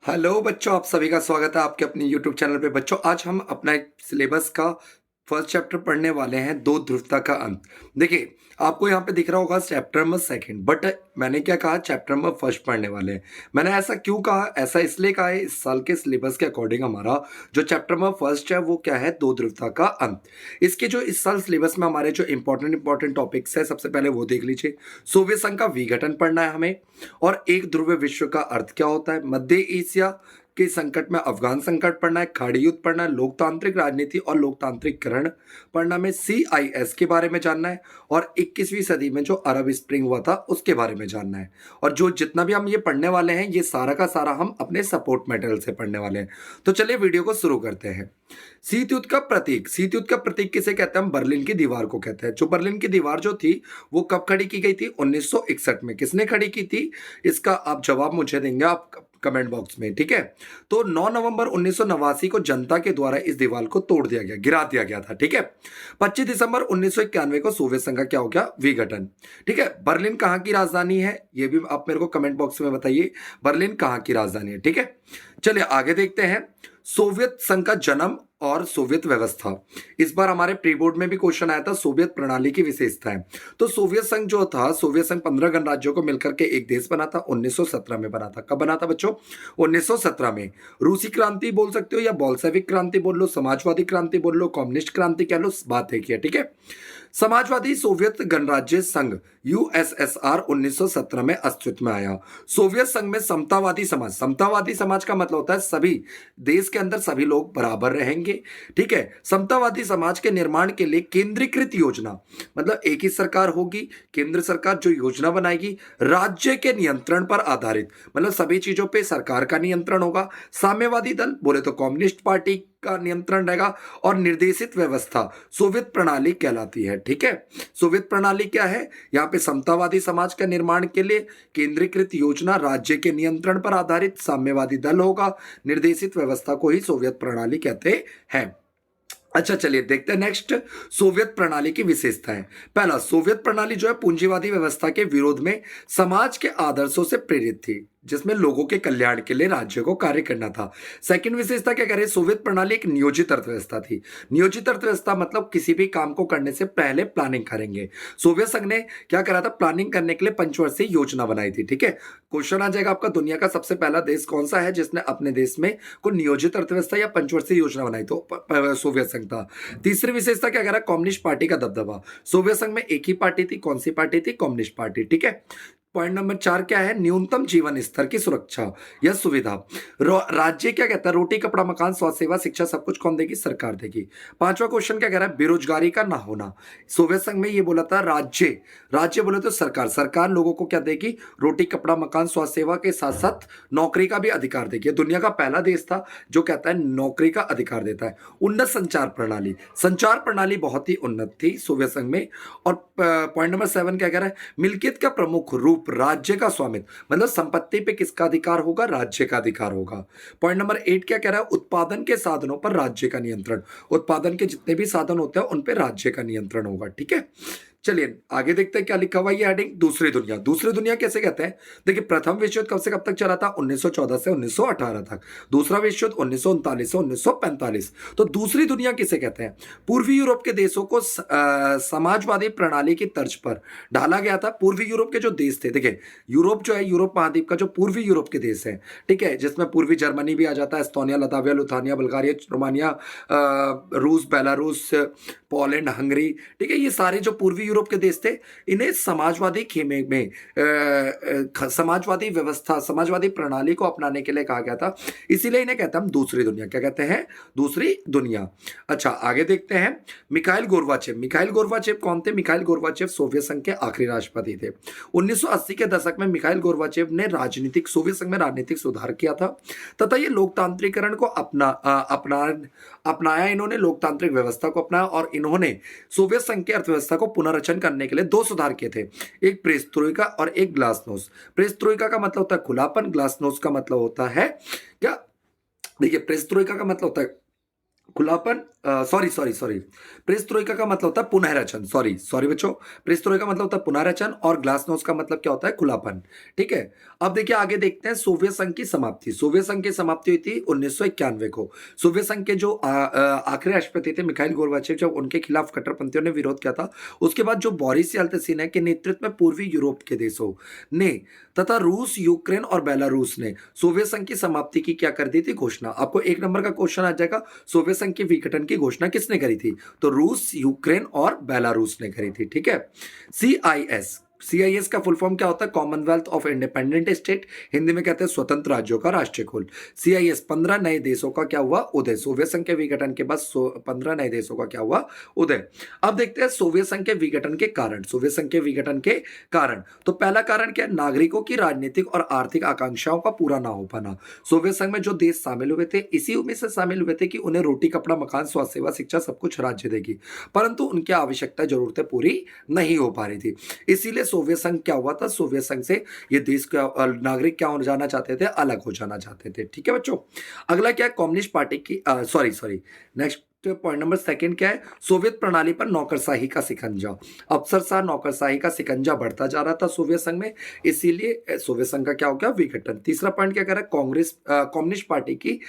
Hello बच्चों, आप सभी का स्वागत है आपके अपने यूट्यूब चैनल पे। बच्चों, आज हम अपना एक सिलेबस का फर्स्ट चैप्टर पढ़ने वाले हैं, दो ध्रुवता का अंत। देखिए, आपको यहाँ पे दिख रहा होगा चैप्टर नंबर सेकंड, बट मैंने क्या कहा, चैप्टर नंबर फर्स्ट पढ़ने वाले हैं। मैंने ऐसा क्यों कहा? ऐसा इसलिए कहा है, इस साल के सिलेबस के अकॉर्डिंग हमारा जो चैप्टर नंबर फर्स्ट है वो क्या है, दो ध्रुवता का अंत। इसके जो इस साल सिलेबस में हमारे जो इंपॉर्टेंट टॉपिक्स है, सबसे पहले वो देख लीजिए। सोवियत संघ का विघटन पढ़ना है हमें, और एक ध्रुव विश्व का अर्थ क्या होता है, मध्य एशिया के संकट में अफगान संकट पढ़ना है, खाड़ी युद्ध पढ़ना है, लोकतांत्रिक राजनीति और लोकतांत्रिकरण पढ़ना में CIS के बारे में जानना है, और 21वीं सदी में जो अरब स्प्रिंग हुआ था उसके बारे में जानना है। और जो जितना भी हम ये पढ़ने वाले हैं, ये सारा का सारा हम अपने सपोर्ट मटेरियल से पढ़ने वाले हैं। तो चलिए वीडियो को शुरू करते हैं। शीत युद्ध का प्रतीक, शीत युद्ध का प्रतीक किसे कहते हैं? हम बर्लिन की दीवार को कहते हैं। जो बर्लिन की दीवार जो थी वो कब खड़ी की गई थी? 1961 में। किसने खड़ी की थी? इसका आप जवाब मुझे देंगे आप कमेंट बॉक्स में, ठीक है। तो 9 नवंबर 1989 को जनता के द्वारा इस दीवार को तोड़ दिया गया, गिरा दिया गया था, ठीक है। 25 दिसंबर 1991 को सोवियत संघ का क्या हो गया? विघटन, ठीक है। बर्लिन कहाँ की राजधानी है? ये भी आप मेरे को कमेंट बॉक्स में बताइए, बर्लिन कहाँ की राजधानी है, ठीक है। चलिए आगे देखते हैं। सोवियत संघ का जन्म और सोवियत व्यवस्था। इस बार हमारे प्री बोर्ड में भी क्वेश्चन आया था, सोवियत प्रणाली की विशेषताएं। तो सोवियत संघ जो था, सोवियत संघ 15 गणराज्यों को मिलकर के एक देश बना था, 1917 में बना था। कब बना था बच्चों? 1917 में। रूसी क्रांति बोल सकते हो या बोल्शेविक क्रांति बोल लो, समाजवादी क्रांति बोल लो, कम्युनिस्ट क्रांति कह लो, बात एक ही है, ठीक है। समाजवादी सोवियत गणराज्य संघ USSR 1917 में अस्तित्व में आया। सोवियत संघ में समतावादी समाज, समतावादी समाज का मतलब होता है सभी देश के अंदर सभी लोग बराबर रहेंगे, ठीक है। समतावादी समाज के निर्माण के लिए केंद्रीकृत योजना, मतलब एक ही सरकार होगी, केंद्र सरकार जो योजना बनाएगी, राज्य के नियंत्रण पर आधारित, मतलब सभी चीजों पे सरकार का नियंत्रण होगा। साम्यवादी दल बोले तो कम्युनिस्ट पार्टी का नियंत्रण रहेगा, और निर्देशित व्यवस्था सोवियत प्रणाली कहलाती है, ठीक है। सोवियत प्रणाली क्या है? यहाँ पे समतावादी समाज का निर्माण के लिए केंद्रीकृत योजना, राज्य के नियंत्रण पर आधारित साम्यवादी दल होगा, निर्देशित व्यवस्था को ही सोवियत प्रणाली कहते हैं। अच्छा चलिए देखते हैं नेक्स्ट, सोवियत प्रणाली की विशेषताएं। पहला, सोवियत प्रणाली जो है पूंजीवादी व्यवस्था के विरोध में समाज के आदर्शों से प्रेरित थी, जिसमें लोगों के कल्याण के लिए राज्य को कार्य करना था। सेकंड विशेषता क्या कह रहे हैं? सोवियत प्रणाली एक नियोजित अर्थव्यवस्था थी। नियोजित अर्थव्यवस्था मतलब किसी भी काम को करने से पहले प्लानिंग करेंगे। सोवियत संघ ने क्या करा था? प्लानिंग करने के लिए पंचवर्षीय योजना बनाई थी, ठीक है। क्वेश्चन आ जाएगा आपका, दुनिया का सबसे पहला देश कौन सा है जिसने अपने देश में को नियोजित अर्थव्यवस्था या पंचवर्षीय योजना बनाई? तो सोवियत संघ था। तीसरी विशेषता क्या कह रहा है? कम्युनिस्ट पार्टी का दबदबा। सोवियत संघ में एक ही पार्टी थी, कौन सी पार्टी थी? कम्युनिस्ट पार्टी, ठीक है। पॉइंट नंबर 4 क्या है? न्यूनतम जीवन स्तर की सुरक्षा या सुविधा। राज्य क्या कहता है? रोटी कपड़ा मकान स्वास्थ्य सेवा शिक्षा सब कुछ कौन देगी? सरकार देगी। पांचवा क्वेश्चन क्या कह रहा है? बेरोजगारी का ना होना। सोवियत संघ में ये बोला था राज्य, राज्य बोले तो सरकार, सरकार लोगों को क्या देगी? रोटी कपड़ा मकान स्वास्थ्य सेवा के साथ साथ नौकरी का भी अधिकार देगी। दुनिया का पहला देश था जो कहता है नौकरी का अधिकार देता है। उन्नत संचार प्रणाली, संचार प्रणाली बहुत ही उन्नत थी सोवियत संघ में। और पॉइंट नंबर 7 क्या कह रहा है? मिल्कियत का प्रमुख रूप राज्य का स्वामित्व, मतलब संपत्ति पे किसका अधिकार होगा? राज्य का अधिकार होगा। पॉइंट नंबर 8 क्या कह रहा है? उत्पादन के साधनों पर राज्य का नियंत्रण, उत्पादन के जितने भी साधन होते हैं उन पे राज्य का नियंत्रण होगा, ठीक है। चलिए आगे देखते हैं क्या लिखा हुआ है। ये हेडिंग दूसरी दुनिया। दूसरी दुनिया कैसे कहते हैं? देखिए, प्रथम विश्व युद्ध कब से कब तक चला था? 1914 से 1918 तक। दूसरा विश्व युद्ध 1939 से 1945। तो दूसरी दुनिया किसे कहते हैं? पूर्वी यूरोप के देशों को समाजवादी प्रणाली की तर्ज पर ढाला गया था। पूर्वी यूरोप के जो देश थे, देखिए यूरोप जो है, यूरोप महाद्वीप का जो पूर्वी यूरोप के देश है, ठीक है, जिसमें पूर्वी जर्मनी भी आ जाता है, Estonia, Latvia, Lithuania, Bulgaria, Romania, रूस, बेलारूस, पोलैंड, हंगरी, ठीक है, ये सारे जो पूर्वी यूरोप के देश थे, इन्हें समाजवादी खेमे में समाजवादी व्यवस्था, समाजवादी प्रणाली को अपनाने के लिए कहा गया था। इसीलिए इन्हें कहते हैं हम दूसरी दुनिया। क्या कहते हैं? दूसरी दुनिया। अच्छा आगे देखते हैं। मिखाइल गोर्बाचेव, मिखाइल गोर्बाचेव कौन थे? मिखाइल गोर्बाचेव सोवियत संघ के आखिरी राष्ट्रपति थे। 1980 के दशक में मिखाइल गोर्बाचेव ने राजनीतिक सोवियत संघ में राजनीतिक सुधार किया था, तथा ये लोकतांत्रिकरण को अपनाया। इन्होंने लोकतांत्रिक व्यवस्था को अपनाया, और इन्होंने सोवियत संघ की अर्थव्यवस्था को पुनर्रचन करने के लिए दो सुधार किए थे, एक पेरेस्ट्रोइका और एक ग्लासनोस्ट। पेरेस्ट्रोइका का मतलब होता है खुलापन, ग्लासनोस्ट का मतलब होता है क्या? देखिए, पेरेस्ट्रोइका का मतलब होता है खुलापन, सॉरी सॉरी सॉरी, प्रेस्ट्रोइका का मतलब होता है पुनर्रचन, सॉरी सॉरी बच्चों, प्रेस्ट्रोइका का मतलब होता है पुनर्रचन और ग्लासनोस्ट का मतलब क्या होता है, खुलापन। ठीक है, अब देखिए आगे देखते हैं सोवियत संघ की समाप्ति। सोवियत संघ की समाप्ति हुई थी 1991 को। सोवियत संघ के जो आखिरी राष्ट्रपति थे मिखाइल गोर्बाचेव, जब उनके खिलाफ कट्टरपंथियों ने विरोध किया था, उसके बाद जो बोरिस येल्तसिन है के नेतृत्व में पूर्वी यूरोप के देशों ने तथा रूस, यूक्रेन और बेलारूस ने सोवियत संघ की समाप्ति की क्या कर दी थी, घोषणा। आपको एक नंबर का क्वेश्चन आ जाएगा, सोवियत संघ के विघटन की घोषणा किसने करी थी, तो रूस, यूक्रेन और बेलारूस ने करी थी। ठीक है, सीआईएस, सीआईएस का फुल फॉर्म क्या होता है, Commonwealth of independent state, Hindi में कहते हैं स्वतंत्र राज्यों का राष्ट्रीय कुल। सीआईएस 15 नए देशों का क्या हुआ, उदय। सोवियत संघ के विघटन के बाद 15 नए देशों का क्या हुआ, उदय। अब देखते हैं सोवियत संघ के विघटन के कारण। सोवियत संघ के विघटन के कारण, तो पहला कारण क्या है, नागरिकों की राजनीतिक और आर्थिक आकांक्षाओं का पूरा ना हो पाना। सोवियत संघ में जो देश शामिल हुए थे, इसी उम्मीद से शामिल हुए थे कि उन्हें रोटी, कपड़ा, मकान, स्वास्थ्य सेवा, शिक्षा सब कुछ राज्य देगी, परंतु उनकी आवश्यकता, जरूरतें पूरी नहीं हो पा रही थी। इसीलिए सोवियत संघ क्या हुआ था, सोवियत संघ से ये देश का नागरिक क्या हो जाना चाहते थे, अलग हो जाना चाहते थे। ठीक है बच्चों, अगला क्या है, कम्युनिस्ट पार्टी की, sorry sorry, next point number second क्या है, सोवियत प्रणाली पर नौकरशाही का शिकंजा। अफसरशाह नौकरशाही का शिकंजा बढ़ता जा रहा था सोवियत संघ में, इसीलिए सोवियत संघ का क्या हो गया, विघटन। तीसरा पॉइंट क्या कह रहा है, कांग्रेस, कम्युनिस्ट पार्टी की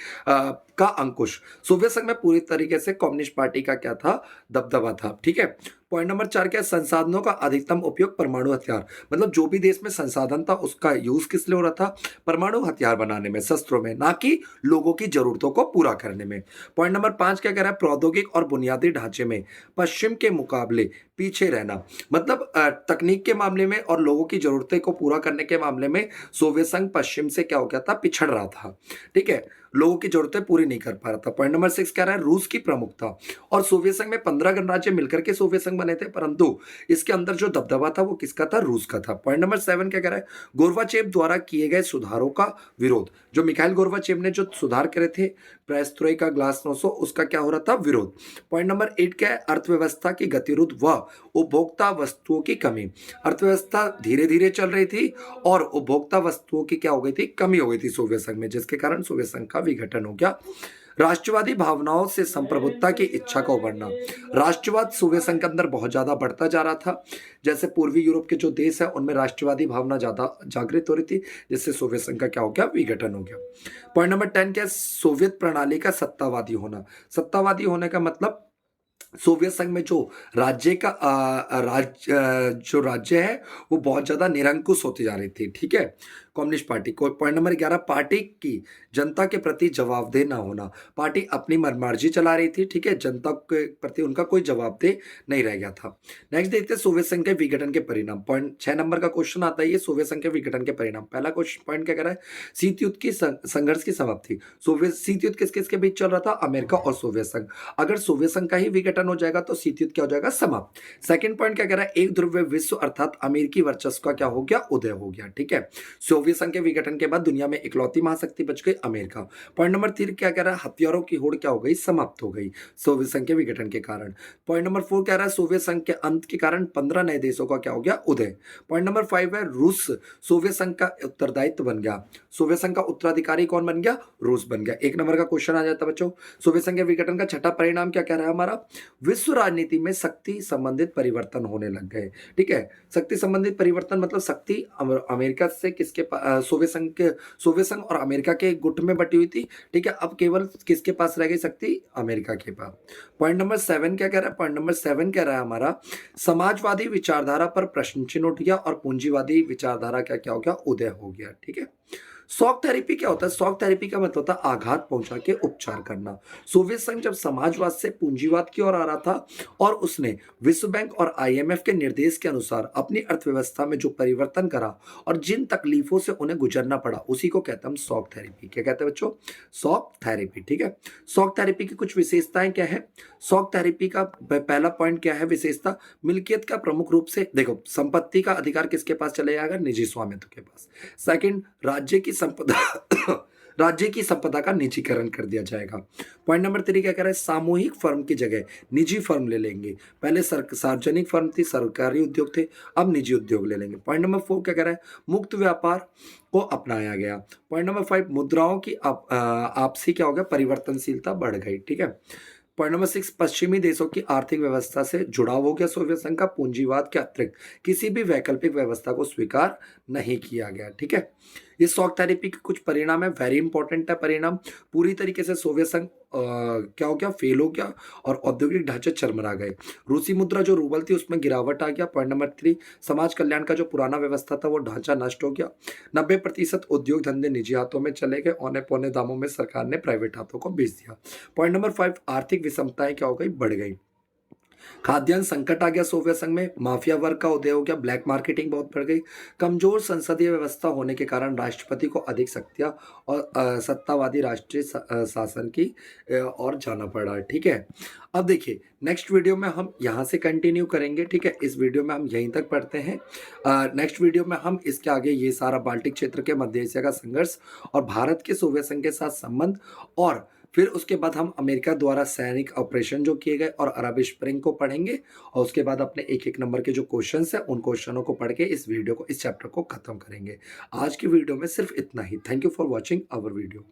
का अंकुश। सोवियत संघ में पूरी तरीके से कम्युनिस्ट पार्टी का क्या था, दबदबा था। ठीक है, पॉइंट नंबर 4 क्या है, संसाधनों का अधिकतम उपयोग परमाणु हथियार। मतलब जो भी देश में संसाधन था उसका यूज किस लिए हो रहा था, परमाणु हथियार बनाने में, शस्त्रों में, ना कि लोगों की जरूरतों को पूरा करने में। पॉइंट नंबर 5 क्या कह रहा है, प्रौद्योगिक और बुनियादी ढांचे में पश्चिम के मुकाबले पीछे रहना। मतलब तकनीक के मामले में और लोगों की जरूरतें को पूरा करने के मामले में सोवियत संघ पश्चिम से क्या हो गया था, पिछड़ रहा था। ठीक है, लोगों की जरूरतें पूरी नहीं कर पा रहा था। पॉइंट नंबर 6 कह रहा है, रूस की प्रमुखता। और सोवियत संघ में 15 गणराज्य मिलकर के सोवियत संघ बने थे, परंतु इसके अंदर जो दबदबा था वो किसका था, रूस का था। पॉइंट नंबर 7 क्या कह रहा है, गोर्बाचेव द्वारा किए गए सुधारों का विरोध। जो मिखाइल गोर्बाचेव ने जो सुधार करे थे, पेरेस्ट्रोइका, ग्लासनोस्ट, उसका क्या हो रहा था, विरोध। पॉइंट नंबर 8 क्या है, अर्थव्यवस्था की गतिरोध व उपभोक्ता वस्तुओं की कमी। अर्थव्यवस्था धीरे धीरे चल रही थी और उपभोक्ता वस्तुओं की क्या हो गई थी, कमी हो गई थी सोवियत संघ में, जिसके कारण सोवियत संघ का विघटन हो गया। राष्ट्रवादी भावनाओं से संप्रभुत्ता की इच्छा का उभरना। राष्ट्रवाद सोवियत संघ के अंदर बहुत ज्यादा बढ़ता जा रहा था। जैसे पूर्वी यूरोप के जो देश है उनमें राष्ट्रवादी भावना ज्यादा जागृत हो रही थी, जिससे सोवियत संघ का क्या हो गया, विघटन हो गया। पॉइंट नंबर 10 क्या है, सोवियत प्रणाली का सत्तावादी होना। सत्तावादी होने का मतलब सोवियत संघ में जो राज्य का जो राज्य है वो बहुत ज्यादा निरंकुश होती जा रही थी। ठीक है, कम्युनिस्ट पार्टी को। पॉइंट नंबर 11, पार्टी की जनता के प्रति जवाबदेह ना होना। पार्टी अपनी मनमर्जी चला रही थी। ठीक है, जनता के प्रति उनका कोई जवाबदेह नहीं रह गया था। नेक्स्ट देखते हैं सोवियत संघ के विघटन के परिणाम। पॉइंट 6 नंबर का क्वेश्चन आता है, ये सोवियत संघ के विघटन के परिणाम। पहला क्वेश्चन पॉइंट क्या कर रहा है, शीत युद्ध की संघर्ष की समाप्ति। सोवियत शीत युद्ध किस किस के बीच चल रहा था, अमेरिका और सोवियत संघ। अगर सोवियत संघ का ही विघटन हो जाएगा तो शीत युद्ध क्या हो जाएगा, समाप्त। सेकंड पॉइंट क्या कह रहा है, एक ध्रुवीय विश्व अर्थात अमेरिकी वर्चस्व का क्या हो गया, उदय हो गया। ठीक है, सोवियत संघ के विघटन के बाद दुनिया में इकलौती महाशक्ति बच गई, अमेरिका। पॉइंट नंबर 3 क्या कह रहा है, हथियारों की होड़ क्या हो गई, समाप्त हो गई सोवियत संघ के विघटन के कारण। पॉइंट नंबर 4 कह रहा है, सोवियत संघ के अंत के कारण 15 नए देशों का क्या हो गया, उदय। पॉइंट नंबर 5 है, रूस सोवियत संघ का उत्तरदायित्व बन गया। सोवियत संघ का उत्तराधिकारी कौन बन गया, रूस बन गया। एक नंबर का क्वेश्चन आ जाता है बच्चों, सोवियत संघ के विघटन का छठा परिणाम क्या कह रहा है हमारा, विश्व राजनीति में शक्ति संबंधित परिवर्तन होने लग गए। ठीक है, शक्ति संबंधित परिवर्तन मतलब शक्ति अमेरिका से किसके सोवियत संघ और अमेरिका के गुट में बटी हुई थी। ठीक है, अब केवल किसके पास रह गई शक्ति, अमेरिका के पास। पॉइंट नंबर 7 क्या कह रहा है, पॉइंट नंबर 7 कह रहा है हमारा, समाजवादी विचारधारा पर प्रश्न चिन्ह उठ गया और पूंजीवादी विचारधारा क्या क्या हो गया, उदय हो गया। ठीक है, शॉक थेरेपी क्या होता है, शॉक थेरेपी का मतलब होता है आघात पहुंचा के उपचार करना। सोवियत संघ जब समाजवाद से पूंजीवाद की ओर आ रहा था और उसने विश्व बैंक और आईएमएफ के निर्देश के अनुसार अपनी अर्थव्यवस्था में जो परिवर्तन करा और जिन तकलीफों से उन्हें गुजरना पड़ा, उसी को कहते हैं हम शॉक थेरेपी। क्या कहते हैं बच्चों, शॉक थेरेपी। ठीक है, शॉक थेरेपी की कुछ विशेषताएं क्या है, शॉक थेरेपी का पहला पॉइंट क्या है विशेषता, मिल्कियत का प्रमुख रूप से, देखो संपत्ति का अधिकार किसके पास चले जाएगा, निजी स्वामित्व के पास। सेकंड, राज्य की संपदा राज्य की संपदा का निजीकरण कर दिया जाएगा। पॉइंट नंबर 3 क्या कह रहा है, सामूहिक फर्म की जगह निजी फर्म ले लेंगे। पहले सार्वजनिक फर्म थी, सरकारी उद्योग थे, अब निजी उद्योग ले लेंगे। पॉइंट नंबर 4 क्या कह रहा है, मुक्त व्यापार को अपनाया गया। पॉइंट नंबर 5 मुद्राओं की आपसी क्या हो गया, परिवर्तनशीलता बढ़ गई। ठीक है। पॉइंट नंबर 6 पश्चिमी देशों की आर्थिक व्यवस्था से जुड़ाव हो गया। सोवियत संघ का पूंजीवाद के अतिरिक्त किसी भी वैकल्पिक व्यवस्था को स्वीकार नहीं किया गया। ठीक है। ये शॉक थेरेपी के कुछ परिणाम है, वेरी इंपॉर्टेंट है परिणाम। पूरी तरीके से सोवियत संघ क्या हो गया, फेल हो गया और औद्योगिक ढांचे चरमरा गए। रूसी मुद्रा जो रूबल थी उसमें गिरावट आ गया। पॉइंट नंबर 3 समाज कल्याण का जो पुराना व्यवस्था था वो ढांचा नष्ट हो गया। 90% उद्योग धंधे निजी हाथों में चले गए, औने पौने दामों में सरकार ने प्राइवेट हाथों को बेच दिया। पॉइंट नंबर 5 आर्थिक विषमताएं क्या हो गई, बढ़ गई। खाद्यान्न संकट आ गया सोवियत संघ में, माफिया वर्ग का उदय हो गया, ब्लैक मार्केटिंग बहुत बढ़ गई। कमजोर संसदीय व्यवस्था होने के कारण राष्ट्रपति को अधिक शक्तियां और सत्तावादी राष्ट्रीय शासन की ओर जाना पड़ा। ठीक है। अब देखिए नेक्स्ट वीडियो में हम यहाँ से कंटिन्यू करेंगे। ठीक है। इस वीडियो में हम यहीं तक पढ़ते हैं। नेक्स्ट वीडियो में हम इसके आगे ये सारा बाल्टिक क्षेत्र के मध्य एशिया का संघर्ष और भारत के सोवियत संघ के साथ संबंध, और फिर उसके बाद हम अमेरिका द्वारा सैनिक ऑपरेशन जो किए गए और अरब स्प्रिंग को पढ़ेंगे, और उसके बाद अपने एक एक नंबर के जो क्वेश्चंस हैं उन क्वेश्चनों को पढ़ के इस वीडियो को, इस चैप्टर को खत्म करेंगे। आज की वीडियो में सिर्फ इतना ही। Thank you for watching our video.